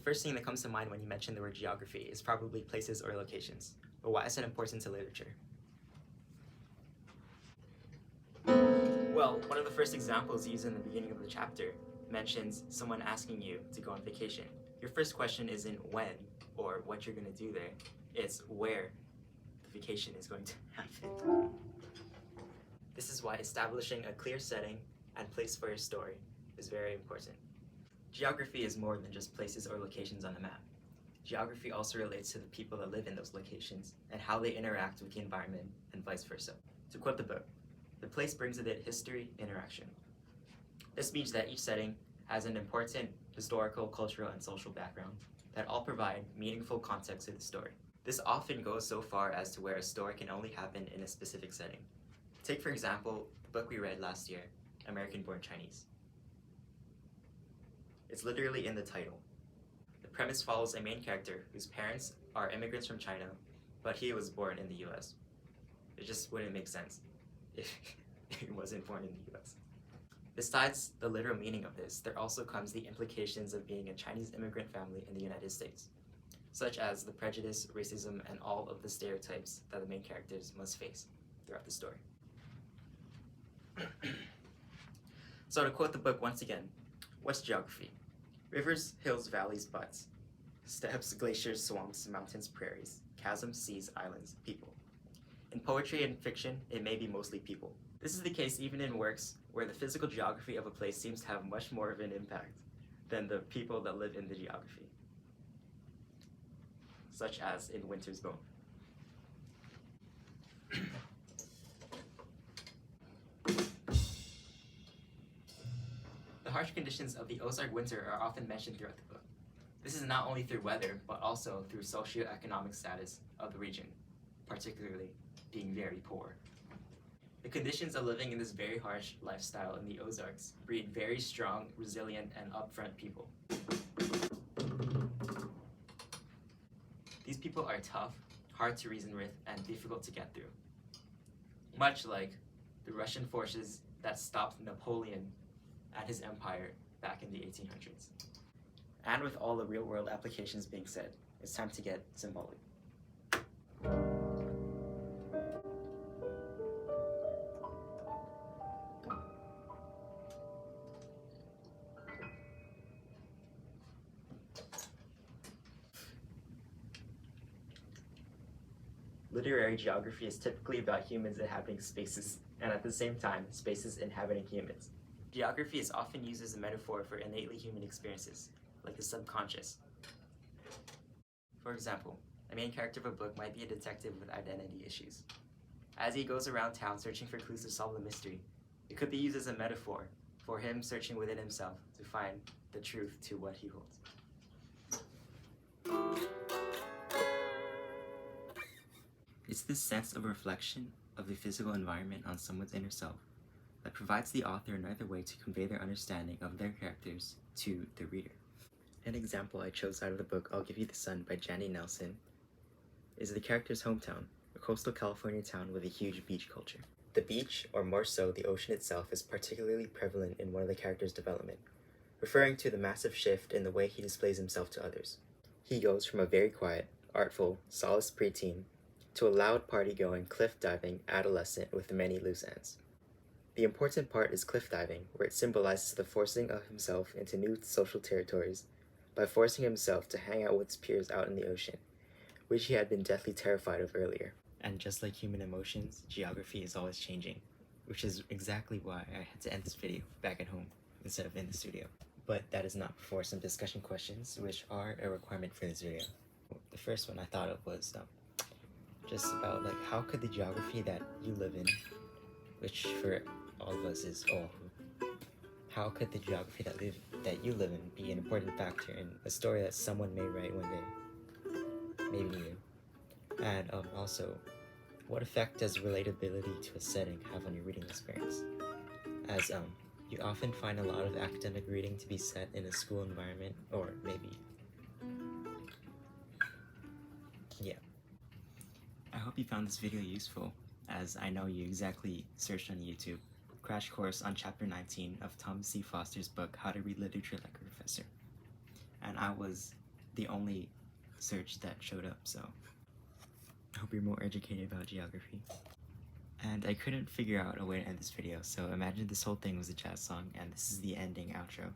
first thing that comes to mind when you mention the word geography is probably places or locations. But why is it important to literature? Well, one of the first examples used in the beginning of the chapter mentions someone asking you to go on vacation. Your first question isn't when or what you're going to do there, it's where the vacation is going to happen. This is why establishing a clear setting and place for your story is very important. Geography is more than just places or locations on a map. Geography also relates to the people that live in those locations and how they interact with the environment and vice versa. To quote the book, the place brings with it history, interaction. This means that each setting has an important historical, cultural, and social background that all provide meaningful context to the story. This often goes so far as to where a story can only happen in a specific setting. Take, for example, the book we read last year, American-Born Chinese. It's literally in the title. The premise follows a main character whose parents are immigrants from China, but he was born in the US. It just wouldn't make sense if he wasn't born in the US. Besides the literal meaning of this, there also comes the implications of being a Chinese immigrant family in the United States, such as the prejudice, racism, and all of the stereotypes that the main characters must face throughout the story. So to quote the book once again, what's geography? Rivers, hills, valleys, buttes, steppes, glaciers, swamps, mountains, prairies, chasms, seas, islands, people. In poetry and fiction, it may be mostly people. This is the case even in works where the physical geography of a place seems to have much more of an impact than the people that live in the geography, such as in Winter's Bone. The harsh conditions of the Ozark winter are often mentioned throughout the book. This is not only through weather, but also through socioeconomic status of the region, particularly being very poor. The conditions of living in this very harsh lifestyle in the Ozarks breed very strong, resilient, and upfront people. These people are tough, hard to reason with, and difficult to get through. Much like the Russian forces that stopped Napoleon and his empire back in the 1800s. And with all the real-world applications being said, it's time to get symbolic. Literary geography is typically about humans inhabiting spaces, and at the same time, spaces inhabiting humans. Geography is often used as a metaphor for innately human experiences, like the subconscious. For example, the main character of a book might be a detective with identity issues. As he goes around town searching for clues to solve the mystery, it could be used as a metaphor for him searching within himself to find the truth to what he holds. It's this sense of reflection of the physical environment on someone's inner self that provides the author another way to convey their understanding of their characters to the reader. An example I chose out of the book I'll Give You the Sun by Jandy Nelson is the character's hometown, a coastal California town with a huge beach culture. The beach, or more so the ocean itself, is particularly prevalent in one of the character's development, referring to the massive shift in the way he displays himself to others. He goes from a very quiet, artful, solid preteen to a loud party-going, cliff-diving adolescent with many loose ends. The important part is cliff diving, where it symbolizes the forcing of himself into new social territories by forcing himself to hang out with his peers out in the ocean, which he had been deathly terrified of earlier. And just like human emotions, geography is always changing, which is exactly why I had to end this video back at home instead of in the studio. But that is not before some discussion questions, which are a requirement for this video. The first one I thought of was just about how could the geography that you live in, which for all of us is how could the geography that you live in be an important factor in a story that someone may write one day, maybe you? And also, what effect does relatability to a setting have on your reading experience? As you often find a lot of academic reading to be set in a school environment, or maybe, yeah. I hope you found this video useful, as I know you exactly searched on YouTube Crash Course on Chapter 19 of Thomas C. Foster's book, How to Read Literature Like a Professor. And I was the only search that showed up, so I hope you're more educated about geography. And I couldn't figure out a way to end this video, so imagine this whole thing was a jazz song, and this is the ending outro.